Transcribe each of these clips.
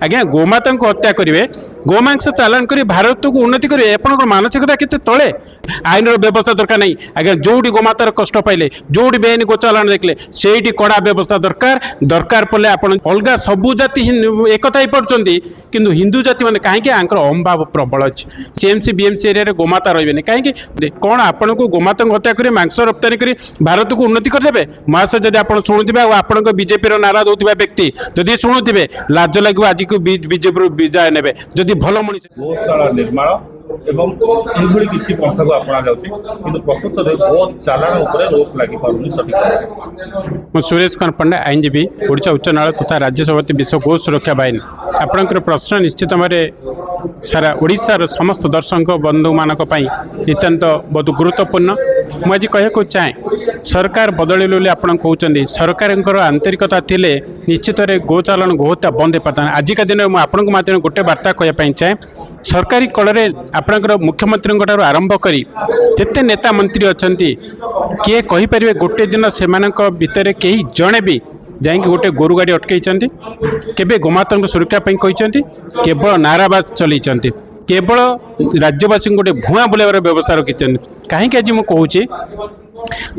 आज्ञा गोमाता को हत्या करेंगे गोमांस चालान कर भारत को उन्नति करेंगे आप मानसिकता केते तले आईन व्यवस्था दरकार नहीं आज्ञा जोटी गोमातार कष्ट पाइले जोटी बेआईन गोचालान देखले से कड़ा व्यवस्था दरकार दरकार पड़े आप अलग सबू जाति एकता ही पड़ते किंतु हिंदू जाति मैंने कहीं अहंभाव प्रबल अच्छी सीएमसी बीएमसी एरिया गोमाता रही कहीं कौन आपन को गोमाता हत्या कर मांस रप्तानी कर भारत को उन्नति करदे महाशय जब आप शुणुवे आप बीजेपी नारा दौरा व्यक्ति जदि शुणुवे लाज लगे आज को बीजेपी विदाय ने जदि भल मनीष गौशाला निर्माण एवं एभली किसी पंथा को अपना जाउछि किंतु प्रकृत रे बहुत चालान ऊपर रोक लागि पारुनी सठिक मैं सुरेश कुमार पंडा आईनजीवी ओडिशा उच्च न्यायालय तथा राज्य सभापति विश्व गो सुरक्षा बाहिनी आपणकर प्रश्न निश्चित भाव सारा ओडिशार समस्त दर्शक बंधु मानक नितांत बहुत गुरुत्वपूर्ण मुझे कहूँ चाहे सरकार बदल आप कहते सरकार आंतरिकता थिले निश्चित गोचालन गोहत्या बंद हो पाता आजिका दिन मुझे आपण माध्यम गोटे वार्ता कहवाई चाहे सरकारी कल आपणकर मुख्यमंत्री आरंभ करी जिते नेता मंत्री अच्छा किए कहीपर गोटे दिन से भितर कहीं जड़े भी जाकि गोटे गोरु गाड़ी अटकई केबे गोमाता सुरक्षा कहते केवल नाराबाज चलई केवल राज्यवासी गोटे भुआ बुलाइबार व्यवस्था रखी कहीं आज मुझे कहूँ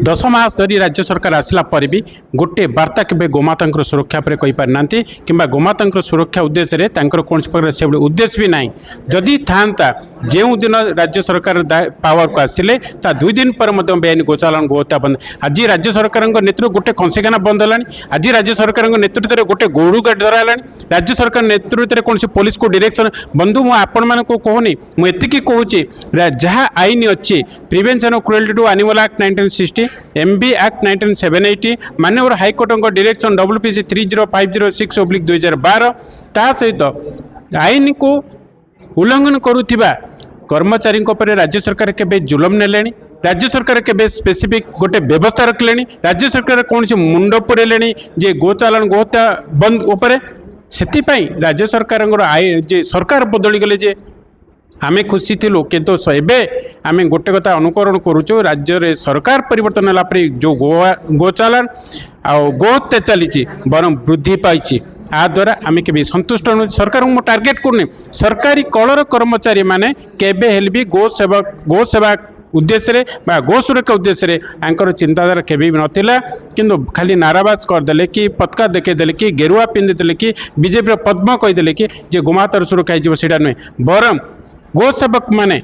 10 मास धरी राज्य सरकार आसला पर भी गोटे वार्ता केबे गोमाता सुरक्षा पर कही पारि नांती किंबा गोमाता सुरक्षा उद्देश्य रे तांकर कौन प्रकार से उद्देश्य भी नहीं जदि था जो दिन राज्य सरकार पावर को आसिले ता 2 दिन पर बेआईन गोचालन गोहत्या बंद आज राज्य सरकार नेतृत्व गोटे कंसीखाना बंद है आज राज्य सरकार नेतृत्व में गोटे गोरु गाड़ी धरा राज्य सरकार नेतृत्व में कौन पुलिस को डायरेक्शन बंधु मुझे आपण को कहूनी मुझे कहूँ जहाँ आईन अच्छी prevention of cruelty to animal act 1960 MB act 1978 माननीय हाईकोर्ट डायरेक्शन WPC 3050/6/2012 ता सहित आईन को उल्लंघन करुथिबा कर्मचारी राज्य सरकार केबे जुलम नेले राज्य सरकार केबे स्पेसिफिक गोटे व्यवस्था रखले राज्य सरकार कौन से मुंड पुरेले जे गोचालन गोहत्या बंद उपरे सेतिपाई राज्य सरकार जे सरकार बदली गले जे आमे खुशी थिलु किंतु आमे गोटे कथा अनुकरण करूँ राज्य रे सरकार परिवर्तन है जो गोचालन आ गोहत्या चली बरम वृद्धि पाई आ द्वारा आमे के संतुष्ट नु सरकार को टार्गेट करनी सरकारी कलर कर्मचारी माने केबे हेल भी गो सेवा उद्देश्य गो सुरक्षा उद्देश्य आंकर चिंताधारा केबे भी नथिला किंतु खाली नाराबाज करदेले कि पताका देखेदेले कि गेरुआ पिंधिदेले कि बीजेपी पद्म कहीदेले कि जे गोमातार सुरक्षा होटा नुहे बरम गो सेवक माने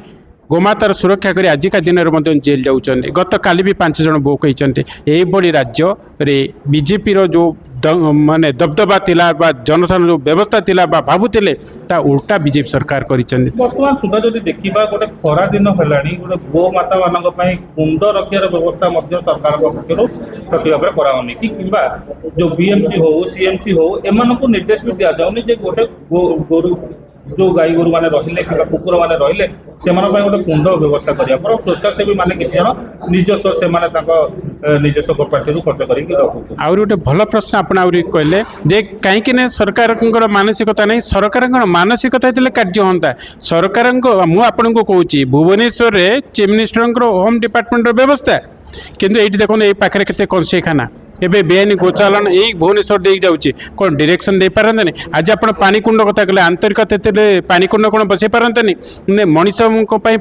गोमातार सुरक्षा करी आजिका दिन में जेल जाऊँच गत काली भी 5 जन बो कहते यही राज्य रे बीजेपी रो जो माने दबदबा थिला बा जनसाधारण जो व्यवस्था थिला बा भाबुतिले ता उल्टा बीजेपी सरकार करिसेंती वर्तमान सुधा जदि देखिबा गोटे खरा दिन हेलानी गोटे गो माता मानक पई कुंड रखियार व्यवस्था मध्य सरकार पक्षरु सठी भाबरे कराउनी कि किबा जो बीएमसी हो सीएमसी हो एमानको निर्देश भी दिया जाउनी जे गोटे गोरु जो गाई गोरु माने रहिले कि कुकुर माने रहिले से गोटे कुंड व्यवस्था करिया पर स्वेच्छासेवी माने किछि जन निजस्व से माने ताको निजस्व पार्टी खर्च करके रखु आउर गोटे भल प्रश्न आपण आउर कहले जे कहीं ने सरकार मानसिकता नहीं सरकार मानसिकता कार्य होता सरकार मु आपन को कहूँ भुवनेश्वर रे चीफ मिनिस्टर होम डिपार्टमेंट व्यवस्था किंतु ये देखो ये पाखे केते कंसीखाना एवं बेआईन गोचालन यही भुवनेश्वर दे जाऊँगी कौन डायरेक्शन दे पारते आज आप पानीकुंड कथा कहले आंतरिकता पानीकुंड कौन बसई पारते मनीष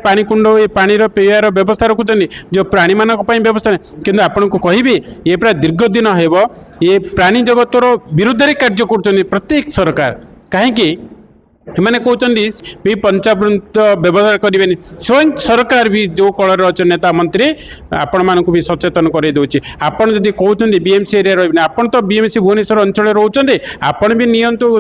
पानीकुंड ये पानी पीवार व्यवस्था रखुच्च जो प्राणी मान व्यवस्था नहीं किंतु आपन को कहबी ये पूरा दीर्घ दिन हेब ये प्राणी जगतर विरुद्ध कार्य कर प्रत्येक सरकार कहीं मैंने कहते भी पंचामृत व्यवहार करेंगे स्वयं सरकार भी जो कलर अच्छे नेता मंत्री आपण मानक भी सचेतन कर दूसरी आपड़ जब कहते बीएमसी एरिया रही आपड़ तो बीएमसी भुवनेश्वर अंचल रोचे आपड़ भी नियंतु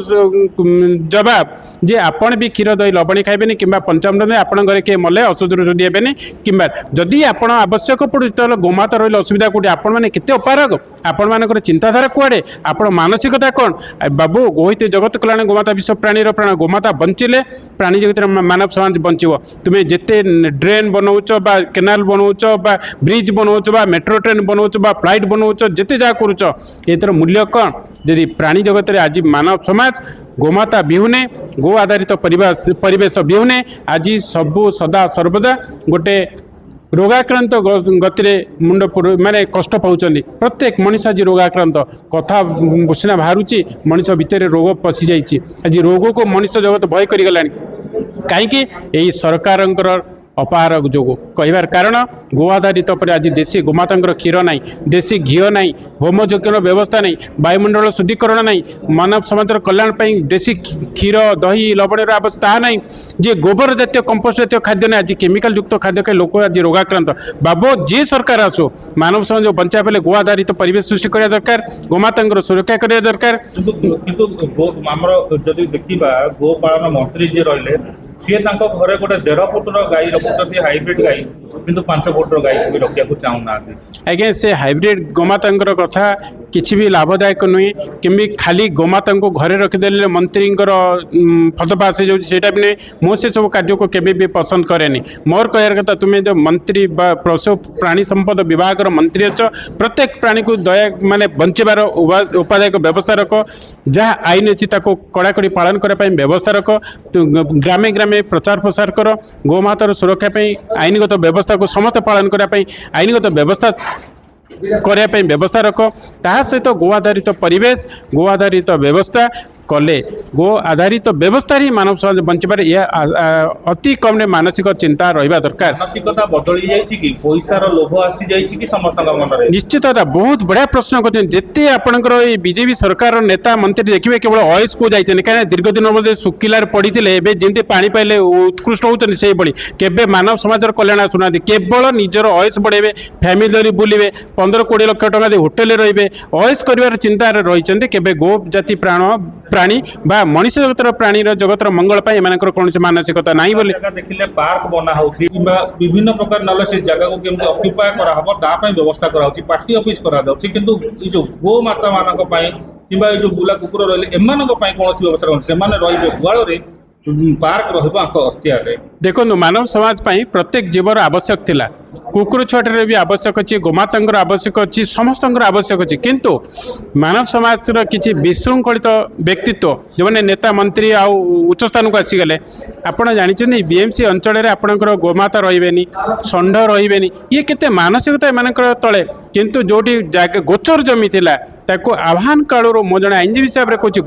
जवाब जे आपड़ भी क्षीर दही लवणी खाइबेनि कि पंचामृत आपण घर किए मले औषध ଔषधि हेबेनि कि जदि आप आवश्यक पड़े तो गोमाता रही असुविधा कौटे आपण मैंने केते अपारग आपण मानकर चिंताधारा कुआड़े आपण मानसिकता कौन बाबू गोहित जगत कल्याण गोमाता विश्व प्राणी प्राण गोमाता बंचिले प्राणी जगत मानव समाज बंचो तुम्हें जिते ड्रेन बनाऊच बा केनाल बनाऊच बा ब्रिज बनाऊच बा मेट्रो ट्रेन बनाऊच बा फ्लाइट बनाऊच जिते जहाँ करुच ये मूल्य कौन जदि प्राणी जगत रे आज मानव समाज गोमाता बिहुने गो आधारित परिवेश बिहुने आज सबू सदा सर्वदा गोटे ରୋଗାକ୍ରାନ୍ତ ଗତିରେ ମୁଣ୍ଡ ମାନେ କଷ୍ଟ ପାଉଛନ୍ତି। ପ୍ରତ୍ୟେକ ମଣିଷ ଆଜି ରୋଗାକ୍ରାନ୍ତ। କଥା ସିନା ବାହାରୁଛି, ମଣିଷ ଭିତରେ ରୋଗ ପଶିଯାଇଛି। ଆଜି ରୋଗକୁ ମଣିଷ ଜଗତ ଭୟ କରିଗଲାଣି। କାହିଁକି? ଏହି ସରକାରଙ୍କର ଅପାର ଯୋଗୁଁ। କହିବାର କାରଣ ଗୋ ଆଧାରିତ ଉପରେ ଆଜି ଦେଶୀ ଗୋମାତାଙ୍କର କ୍ଷୀର ନାହିଁ, ଦେଶୀ ଘିଅ ନାହିଁ, ହୋମଯଜ୍ଞର ବ୍ୟବସ୍ଥା ନାହିଁ, ବାୟୁମଣ୍ଡଳ ଶୁଦ୍ଧିକରଣ ନାହିଁ, ମାନବ ସମାଜର କଲ୍ୟାଣ ପାଇଁ ଦେଶୀ କ୍ଷୀର ଦହି ଲବଣର ଆବଶ୍ୟକ ତାହା ନାହିଁ, ଯେ ଗୋବର ଜାତୀୟ କମ୍ପୋଷ୍ଟ ଜାତୀୟ ଖାଦ୍ୟ ନାହିଁ। ଆଜି କେମିକାଲ ଯୁକ୍ତ ଖାଦ୍ୟ ଖାଇ ଲୋକ ଆଜି ରୋଗାକ୍ରାନ୍ତ। ବାବୁ ଯେ ସରକାର ଆସୁ ମାନବ ସମାଜ ବଞ୍ଚାଇବା ବେଲେ ଗୋ ଆଧାରିତ ପରିବେଶ ସୃଷ୍ଟି କରିବା ଦରକାର, ଗୋମାତାଙ୍କର ସୁରକ୍ଷା କରିବା ଦରକାର। କିନ୍ତୁ ଆମର ଯଦି ଦେଖିବା ଗୋପାଳନ ମନ୍ତ୍ରୀ ଯିଏ ରହିଲେ, ସିଏ ତାଙ୍କ ଘରେ ଗୋଟେ 1.5 ଫୁଟର ଗାଈ ରଖୁଛନ୍ତି, ହାଇବ୍ରିଡ ଗାଈ, କିନ୍ତୁ 5 ଫୁଟର ଗାଈ ବି ରଖିବାକୁ ଚାହୁଁନାହାନ୍ତି। ଆଜ୍ଞା, ସେ ହାଇବ୍ରିଡ ଗୋମାତାଙ୍କର କଥା କିଛି ବି ଲାଭଦାୟକ ନୁହେଁ। କେମିତି ଖାଲି ଗୋମାତାଙ୍କୁ ଘରେ ରଖିଦେଲେ ମନ୍ତ୍ରୀଙ୍କର ଫତପା ଆସିଯାଉଛି, ସେଇଟା ବି ନୁହେଁ। ମୁଁ ସେସବୁ କାର୍ଯ୍ୟକୁ କେବେ ବି ପସନ୍ଦ କରେନି। ମୋର କହିବାର କଥା, ତୁମେ ଯେଉଁ ମନ୍ତ୍ରୀ ବା ପଶୁ ପ୍ରାଣୀ ସମ୍ପଦ ବିଭାଗର ମନ୍ତ୍ରୀ ଅଛ, ପ୍ରତ୍ୟେକ ପ୍ରାଣୀକୁ ଦୟା ମାନେ ବଞ୍ଚିବାର ଉପାଦାୟକ ବ୍ୟବସ୍ଥା ରଖ। ଯାହା ଆଇନ ଅଛି ତାକୁ କଡ଼ାକଡ଼ି ପାଳନ କରିବା ପାଇଁ ବ୍ୟବସ୍ଥା ରଖ। ଗ୍ରାମେ ଗ୍ରାମେ ପ୍ରଚାର ପ୍ରସାର କର। ଗୋମାତାର ସୁରକ୍ଷା ପାଇଁ ଆଇନଗତ ବ୍ୟବସ୍ଥାକୁ ସମସ୍ତେ ପାଳନ କରିବା ପାଇଁ ଆଇନଗତ ବ୍ୟବସ୍ଥା କରିବା ପାଇଁ ବ୍ୟବସ୍ଥା ରଖ। ତାହା ସହିତ ଗୋ ଆଧାରିତ ପରିବେଶ, ଗୋ ଆଧାରିତ ବ୍ୟବସ୍ଥା କଲେ ଗୋ ଆଧାରିତ ବ୍ୟବସ୍ଥାରେ ହିଁ ମାନବ ସମାଜ ବଞ୍ଚିପାରେ। ଏହା ଅତି କମ୍ରେ ମାନସିକ ଚିନ୍ତା ରହିବା ଦରକାର। ମାନସିକତା ବଦଳି ଯାଇଛି କି? ପଇସାର ଲୋଭ ଆସିଯାଇଛି କି ସମସ୍ତଙ୍କ ମନରେ? ନିଶ୍ଚିତ ଭାବେ ବହୁତ ବଢ଼ିଆ ପ୍ରଶ୍ନ କରିଛନ୍ତି। ଯେତେ ଆପଣଙ୍କର ଏଇ ବିଜେପି ସରକାରର ନେତା ମନ୍ତ୍ରୀ ଦେଖିବେ କେବଳ ଅଏସ୍କୁ ଯାଇଛନ୍ତି, କାହିଁକିନା ଦୀର୍ଘ ଦିନ ବୋଧେ ଶୁଖିଲାରେ ପଡ଼ିଥିଲେ, ଏବେ ଯେମିତି ପାଣି ପାଇଲେ ଉତ୍କୃଷ୍ଟ ହେଉଛନ୍ତି ସେଇଭଳି କେବେ ମାନବ ସମାଜର କଲ୍ୟାଣ ଆସୁନାହାନ୍ତି। କେବଳ ନିଜର ଅଏସ୍ ବଢ଼ାଇବେ, ଫ୍ୟାମିଲି ଧରି ବୁଲିବେ, 15-20 ଲକ୍ଷ ଟଙ୍କା ଦେଇ ହୋଟେଲରେ ରହିବେ, ଅଏସ୍ କରିବାର ଚିନ୍ତାରେ ରହିଛନ୍ତି। କେବେ ଗୋ ଜାତି ପ୍ରାଣୀ ବା ମଣିଷ ଜଗତର ପ୍ରାଣୀର ଜଗତର ମଙ୍ଗଳ ପାଇଁ ଏମାନଙ୍କର କୌଣସି ମାନସିକତା ନାହିଁ ବୋଲି। ଜାଗା ଦେଖିଲେ ପାର୍କ ବନା ହଉଛି କିମ୍ବା ବିଭିନ୍ନ ପ୍ରକାର, ନହେଲେ ସେ ଜାଗାକୁ କେମିତି ଅକ୍ୟୁପାଏ କରାହବ ତା ପାଇଁ ବ୍ୟବସ୍ଥା କରାହଉଛି, ପାର୍ଟି ଅଫିସ କରାଯାଉଛି, କିନ୍ତୁ ଏଇ ଯୋଉ ଗୋମାତା ମାନଙ୍କ ପାଇଁ କିମ୍ବା ଏଇ ଯୋଉ ବୁଲା କୁକୁର ରହିଲେ ଏମାନଙ୍କ ପାଇଁ କୌଣସି ବ୍ୟବସ୍ଥା କରୁନି। ସେମାନେ ରହିବେ ଗୁହାଳରେ, ପାର୍କ ରହିବ ଆଙ୍କ ଅକ୍ତିଆରରେ। ଦେଖନ୍ତୁ, ମାନବ ସମାଜ ପାଇଁ ପ୍ରତ୍ୟେକ ଜୀବର ଆବଶ୍ୟକ ଥିଲା। କୁକୁର ଛୁଆଟିର ବି ଆବଶ୍ୟକ ଅଛି, ଗୋମାତାଙ୍କର ଆବଶ୍ୟକ ଅଛି, ସମସ୍ତଙ୍କର ଆବଶ୍ୟକ ଅଛି। କିନ୍ତୁ ମାନବ ସମାଜର କିଛି ବିଶୃଙ୍ଖଳିତ ବ୍ୟକ୍ତିତ୍ୱ, ଯେଉଁମାନେ ନେତା ମନ୍ତ୍ରୀ ଆଉ ଉଚ୍ଚ ସ୍ଥାନକୁ ଆସିଗଲେ, ଆପଣ ଜାଣିଛନ୍ତି ବିଏମ୍ସି ଅଞ୍ଚଳରେ ଆପଣଙ୍କର ଗୋମାତା ରହିବେନି, ଷଣ୍ଢ ରହିବେନି। ଇଏ କେତେ ମାନସିକତା ଏମାନଙ୍କର ତଳେ। କିନ୍ତୁ ଯେଉଁଠି ଜାଗା ଗୋଚର ଜମି ଥିଲା ତାକୁ ଆହ୍ୱାନ କାଳରୁ, ମୁଁ ଜଣେ ଆଇନଜୀବୀ ହିସାବରେ କହୁଛି,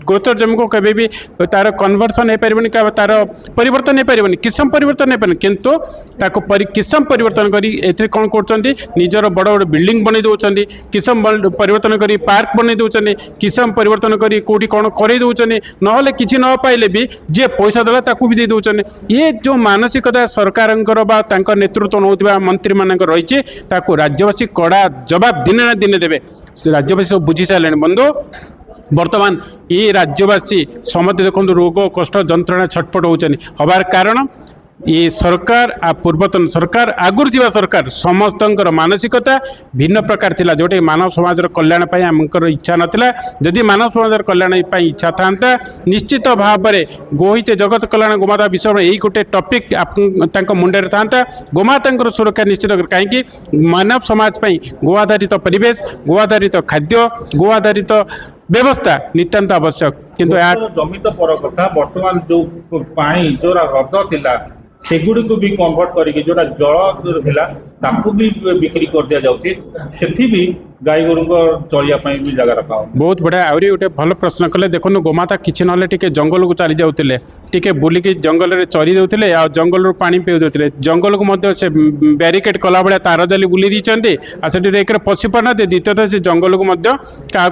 ଗୋଚର ଜମିକୁ କେବେ ବି ତାର କନଭର୍ସନ୍ ହେଇପାରିବନି, ତାର ପରିବର୍ତ୍ତନ ହେଇପାରିବନି, କିସମ ପରିବର୍ତ୍ତନ ହେଇପାରିବନି। କିନ୍ତୁ ତାକୁ କିସମ ପରିବର୍ତ୍ତନ କରି ଏଥିରେ କ'ଣ କରୁଛନ୍ତି, ନିଜର ବଡ଼ ବଡ଼ ବିଲ୍ଡିଂ ବନେଇ ଦେଉଛନ୍ତି, କିସମ ପରିବର୍ତ୍ତନ କରି ପାର୍କ ବନେଇ ଦେଉଛନ୍ତି, କିସମ ପରିବର୍ତ୍ତନ କରି କେଉଁଠି କ'ଣ କରେଇ ଦେଉଛନ୍ତି। ନହେଲେ କିଛି ନ ପାଇଲେ ବି ଯିଏ ପଇସା ଦେଲା ତାକୁ ବି ଦେଇ ଦେଉଛନ୍ତି। ଇଏ ଯେଉଁ ମାନସିକତା ସରକାରଙ୍କର ବା ତାଙ୍କ ନେତୃତ୍ୱ ନେଉଥିବା ମନ୍ତ୍ରୀମାନଙ୍କର ରହିଛି, ତାକୁ ରାଜ୍ୟବାସୀ କଡ଼ା ଜବାବ ଦିନେ ନା ଦିନେ ଦେବେ। ରାଜ୍ୟବାସୀ ସବୁ ବୁଝି ସାରିଲେଣି ବନ୍ଧୁ। ବର୍ତ୍ତମାନ ଏ ରାଜ୍ୟବାସୀ ସମସ୍ତେ ଦେଖନ୍ତୁ ରୋଗ କଷ୍ଟ ଯନ୍ତ୍ରଣା ଛଟପଟ ହେଉଛନ୍ତି। ହେବାର କାରଣ ये सरकार पूर्वतन सरकार आगुरी थिबा सरकार समस्तंकर मानसिकता भिन्न प्रकार थिला, जोटे मानव समाज कल्याण पाई आमकर इच्छा नथिला। जदि मानव समाज कल्याण पाई इच्छा थांता निश्चित भाव में गोहिते जगत कल्याण गोमाता विषय में यही गोटे टॉपिक तांको मुंडे थांता। गोमाता सुरक्षा निश्चित कहीं मानव समाज पाई गो आधारित परिवेश, गो आधारित खाद्य, गो आधारित व्यवस्था नितांत आवश्यक। किंतु जमी तो पर कथा बर्तमान जो पानी जो हृद थिला सेगुड़ी को भी कन्वर्ट करके जोटा जल थिला ताकू भी बिक्री कर दिया जाउची, सेठी भी गाई गोरु चलिया भी जगह रखा। बहुत बढ़िया आहरी गोटे भल प्रश्न कले। देखो गोमाता किसी ना टे जंगल को चली जाते टे बुलिकी जंगल में चरी देते आ जंगल पानी पी देते जंगल को से ब्यारिकेड कला भाया तार जाली बुली दी एक पशि पारना। द्वितीयतः से जंगल को क्या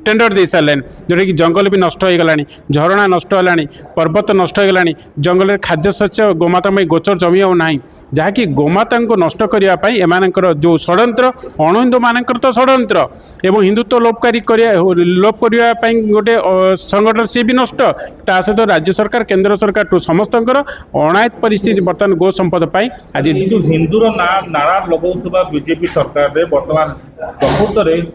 टेंडर दे सारे जोटा कि जंगल भी नष्ट हो गला, झरणा नष्ट है, पर्वत नष्ट हो गला, जंगल में खाद्य शस्य गोमाता में गोचर जमी आना जहाँकि गोमाता को नष्ट करने एमानकर जो षड्यंत्र अणहिंदू मानकर तो षड्यंत्र एवं हिंदुत्व लोपकारी लोप करने गोटे संगठन सी भी नष्ट ता सहित राज्य सरकार केंद्र सरकार टू समस्त अनायत परिस्थिति बर्तमान गो संपद आज जो हिंदूर नारा लगौथुबा बीजेपी सरकार रे वर्तमान प्रकृत में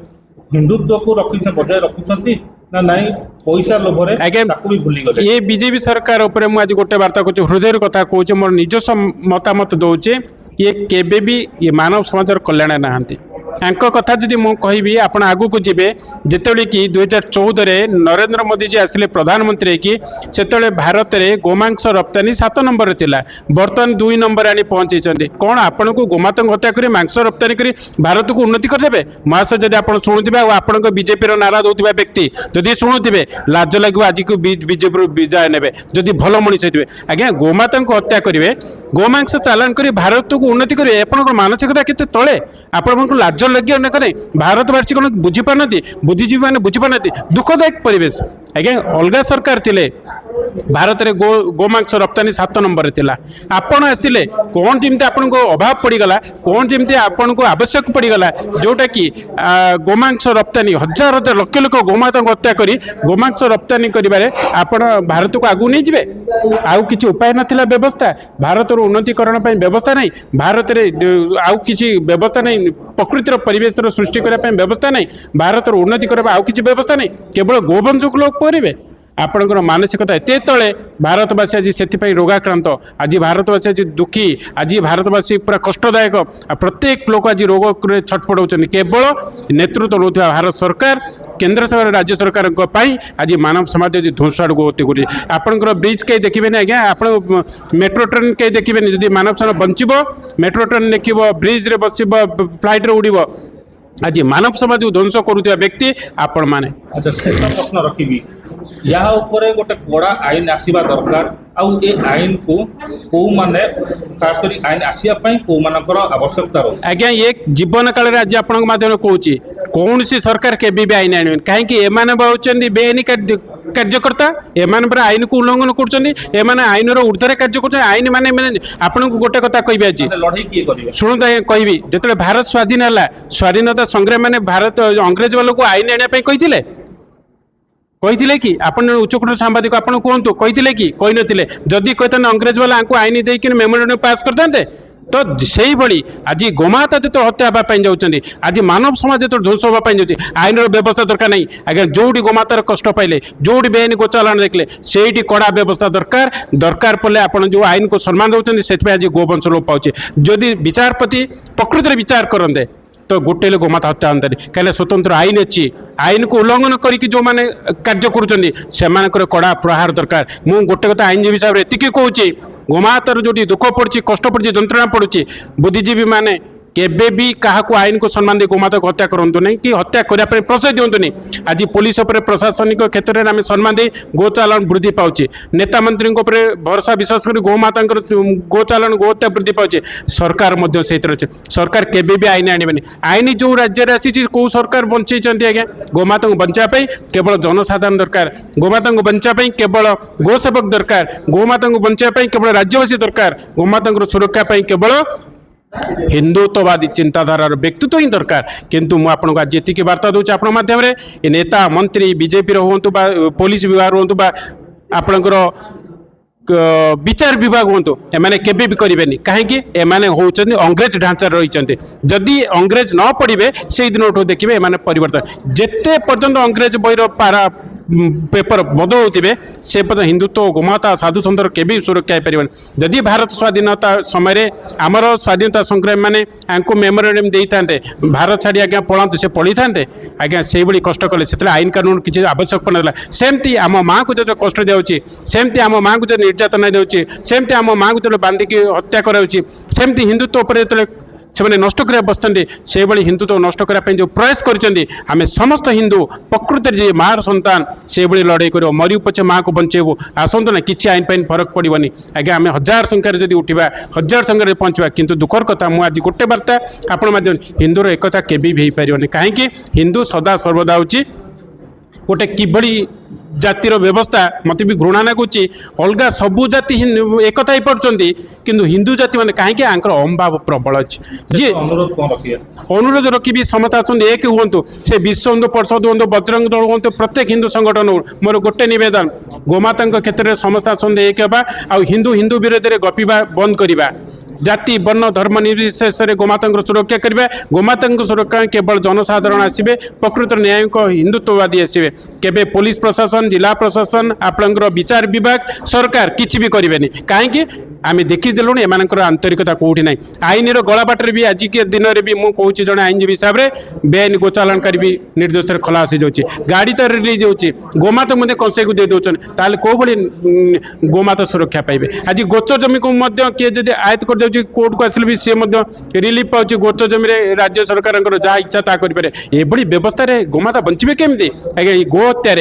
हिंदुत्व को रखी बजाय रखुंट ना नहीं पैसा लोभरे ताकू भी भूली गले। ये बीजेपी सरकार उपरे मु आज गोटे वार्ता कहूँ हृदय कथा कहूँ मोर निजस्व मतामत दौचे ये केबे भी ये मानव समाज कल्याण नहांती कथा जदि मु कहबी आपण आगु को जीवे जेतेबेले कि 2014 रे नरेंद्र मोदी जी आसिले प्रधानमंत्री कि सेतेबेले भारत रे गोमांस रप्तानी 7 नंबर थिला वर्तमान 2 नंबर आनी पहुंचैछन्ते कोन आपण को गोमाता हत्या करी मांस रप्तानी करी भारत को उन्नति कर देबे मास जदि आपण सुनुथिबे आ आपण को बीजेपी रो नारा दउथिबा व्यक्ति जदि सुनुथिबे लाज लागो आज को बीजेपी विजय नेबे जदि भलो मनिष हेतिबे आज्ञा गोमाता को हत्या करिवे गोमांस चालान करी भारत को उन्नति करिवे आपण मानसिकता केते तळे आपण को लाज लगे नहीं भारतवासी कौन बुझीपार बुद्धिजीवी मैंने बुझीपार दुखदायक परिवेश आज्ञा अलग सरकार थिले भारत में गोमांस रप्तानी 7 नंबर थिला आपण आसिले कौन जमी आपन को अभाव पड़गला कौन जमी आपन को आवश्यक पड़गला जोटा कि गोमांस रप्तानी हजार हजार लक्ष लक्ष गोमाता हत्या करी गोमांस रप्तानी करिबारे आपण भारत को आगु नहीं जिवे आउ किछि उपाय नथिला व्यवस्था भारत रो उन्नतिकरण पई व्यवस्था नहीं भारत रे आउ किछि व्यवस्था नहीं प्रकृतिर परिवेश सृष्टि करबा पई व्यवस्था नहीं भारत रो उन्नति करबा आउ किछि व्यवस्था नहीं केवल गोवंश को लोक करिवे आपणकर मानसिकता एत तले भारतवासी आज से रोगाक्रांत आज भारतवासी आज दुखी आज भारतवासी पूरा कष्टदायक प्रत्येक लोक आज रोग छटपट होती केवल नेतृत्व नौथि भारत सरकार केंद्र सरकार राज्य सरकार आज मानव समाज आज ध्वंस आड़ को गति कर आपंकर ब्रिज कहीं देखिए आज्ञा आप मेट्रो ट्रेन कहीं देखिए जब मानव समाज बंचब मेट्रो ट्रेन देख ब्रिज बस फ्लाइट रे उड़ आज मानव समाज को ध्वंस करुवा व्यक्ति आपण माने अच्छा शेष प्रश्न रखी या ऊपर गोटे कड़ा आईन आसवा दरकार आउ ए आईन को माने खास करी आईन आसिया को मानकर आवश्यकता रही आज्ञा ये जीवन काल आज आपण माध्यम कहूँ कौन सी सरकार केबी भी आईन आने कहीं एमाने होचंदी बेआईनी कार्यकर्ता एमाने पर आईन को उल्लंघन कर आईन ऊर्धरे कार्य कर आईन माने आपन को गोटे कथा कहबी आज लड़ाई किए करिवे शुणु कहबी जिते भारत स्वाधीन है स्वाधीनता संग्राम मैंने भारत अंग्रेज वालों को आईन आने कही कही कि आपन उच्चकोट सांबादिक आप कहतु कही कि कही नथिले जदि कहते अंग्रेज वाला आईन देकिन मेमोरेंडम पास करते तो से भाई आज गोमाता जो हत्या हाँपाई जाऊँच आज मानव समाज जो ध्वंस हाँपाई जाऊँच आईन व्यवस्था दरकार नहीं आज्ञा जोड़ी गोमातार कष्ट पाइले जोड़ी बेआईन गोचालान देखले से कड़ा व्यवस्था दरकार दरकार पड़े आप जो आईन को सम्मान दौरान से आज गोवंश लोप पाचे जदि विचारपति प्रकृति विचार करते तो गोटे गोमाता हत्या हंतानी कहीं स्वतंत्र आईन अच्छी आईन को उल्लंघन करके जो मैंने कार्य कर कड़ा प्रहार दरकार मु गोटे कथा आईनजीवी हिसाब से एतिकी कहूँ गोमातार जो दुख पड़ी कष्ट पड़ी जंत्रणा पड़ी बुद्धिजीवी माने केबे भी क्या आईन को सम्मान दे गोमाता को हत्या करंतु नहीं कि हत्या करने प्रश्रय दिंतु नहीं आज पुलिस उपर प्रशासनिक क्षेत्र में आम सम्मान दे गोचालान वृद्धि पाचे नेता मंत्री भरोसा विश्वास कर गोमाता गोचालान गोहत्या वृद्धि पाचे सरकार से सरकार केबे भी आईन आने आईन जो राज्य आसी कौ सरकार बंचई आज्ञा गोमाता को बचापी केवल जनसाधारण दरकार गोमाता को बचापी केवल गोसेवक दरकार गोमाता को बचापी केवल राज्यवासी दरकार गोमाता सुरक्षा केवल हिंदुत्ववादी चिंताधारार व्यक्तित्व ही दरकार किंतु मुझे आपको आज जी वार्ता दूसरी आप माध्यम नेता मंत्री बीजेपी हूँ पुलिस विभाग हूँ आपणकर विचार विभाग हूँ एमाने केबे भी करेंगे कहीं एमाने होचंदी अंग्रेज ढांचार रही जदि अंग्रेज न पढ़े से दिन देखिए एमाने परिवर्तन जेते पर्यंत अंग्रेज बहिर पारा पेपर बदलुवे से पर्यटन हिंदुत्व गोमाता साधु सन्तर के सुरक्षा पारे जदि भारत स्वाधीनता समय आमर स्वाधीनता संग्राम मैंने मेमोरेंडम दे था भारत छाड़ी आज्ञा पढ़ाते से पढ़ी था आज्ञा से भाई कष्ट कले से आईन कानून किसी आवश्यक पड़ा सेमती आम माँ को जो कष्ट दिखाई सेमती आम माँ को जो निर्यातना दूसरी सेमती आम माँ को जो बांधिकी हत्या करमती हिंदुत्व पर से नष्ट करा बसते से भाई हिंदुत्व नष्ट करने जो प्रयास करें समस्त हिंदू प्रकृति जी मार संतान से भाई लड़ाई कर मरु पचे माँ को बचेबू आसतु ना किसी आईन पाइन फरक पड़ोनी आज्ञा आम हजार संख्यार जब उठा हजार संख्यार पहुँचा किंतु दुखर कथा मुझे आज गोटे वार्ता आपण माध्यम हिंदूर एकता केबी भी हो पार कहीं हिंदू सदा सर्वदा होची गोटे किभली जातिर व्यवस्था मत भी घृणा लगुच अलग सबू जाति एकता ही पड़ती किंतु हिंदू जाति मैंने कहीं अहंभाव प्रबल अच्छी जी अनुरोध रखी समस्त आसते एक हूँ से विश्व हिंदू परिषद हूँ बजरंग दल हूँ प्रत्येक हिंदू संगठन हो मोर गोटे नवेदन गोमाता क्षेत्र में समस्त आसते एक होगा आ हिंदू हिंदू विरोध में गपिबा बंद करवा जाति वर्ण धर्म निर्विशेष गोमाता सुरक्षा करेंगे गोमाता सुरक्षा केवल जनसाधारण आसवे प्रकृत न्यायिक हिंदुत्ववादी आसवे केबे पुलिस प्रशासन जिला प्रशासन आपणकर विचार विभाग सरकार किसी भी करेंगे कहीं आम देखीदेलु एमानकर आंतरिकता कौटी ना आईन गलाबाटर भी आज के दिन में भी मुझे जड़े आईनजीवी हिसाब से बेआईन गोचालानकारी भी निर्दोष खलास हो गाड़ी तो रिलीज होची गोमाता मध्य कंसे को दे दौन ताल कौ भाई गोमाता सुरक्षा पाइबे आज गोच जमी को किए जब आयत कर जाऊँ कोर्ट को आसिले भी सी रिलीफ पाँच गोच जमी राज्य सरकार जहाँ इच्छा ता करें ये व्यवस्था गोमाता बचे केमी आज्ञा गो हत्यार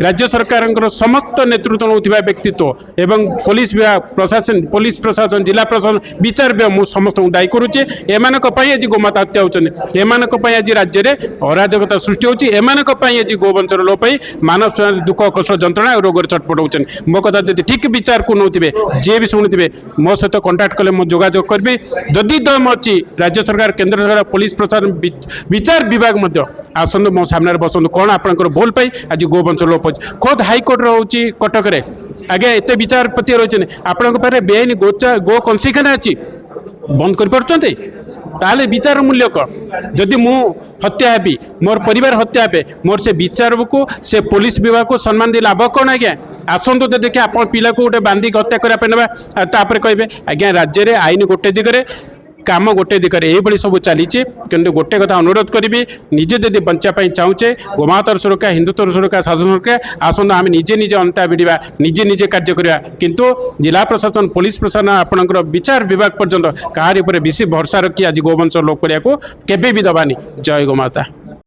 राज्य सरकार समस्त नेतृत्व नौथिबा व्यक्तित्व एवं पुलिस विभाग प्रशासन पुलिस प्रशासन जिला प्रशासन विचार विभाग मुझे समस्त दायी करुचे एमानक आज गोमाता हत्या होती एमानक आज राज्य में अराजकता सृष्टि होती एमानक आज गोवंशर लोप मानव दुख कष्ट जंत्रणा और रोग चटपट होती मो कथा जब ठीक विचार को नौथे जी भी शुणुवे मो सहित कंटाक्ट कले मुझे जोगाजोग करी जदि दम अच्छी राज्य सरकार केंद्र सरकार पुलिस प्रशासन विचार विभाग आसतु मो सामने बसतु कौन आपंकर भूल पाई आज गोवंश लोप खोद हाइकोर्ट रोचे कटक आज्ञा एत विचारपति रही आपण बेआईन गो कंसीखाना अच्छी बंद कर ताले विचार मूल्य कौन जदि मु हत्या हेबी मोर परिवार हत्या हे मोर से विचार को से पुलिस विभाग को सम्मान दे लाभ कौन आज्ञा आसतु तो देखिए आप पिला को गोटे बांधिक हत्या करने कहे आज्ञा राज्य में आईन गोटे दिगरे काम गोटे दिगरे ये सब चली कि गोटे कथा अनुरोध करी निजे जब बचापी चाहूचे गोमातर सुरक्षा हिंदुत्व सुरक्षा साधन सुरक्षा आसतु आम निजे निजे अंता भिड़ा निजे निजे कार्य करवा किंतु जिला प्रशासन पुलिस प्रशासन आपणकर विचार विभाग पर्यंत कहार बेसी भरसा रखी आज गोवंश लोप करने को केबे भी दबानी जय गोमाता।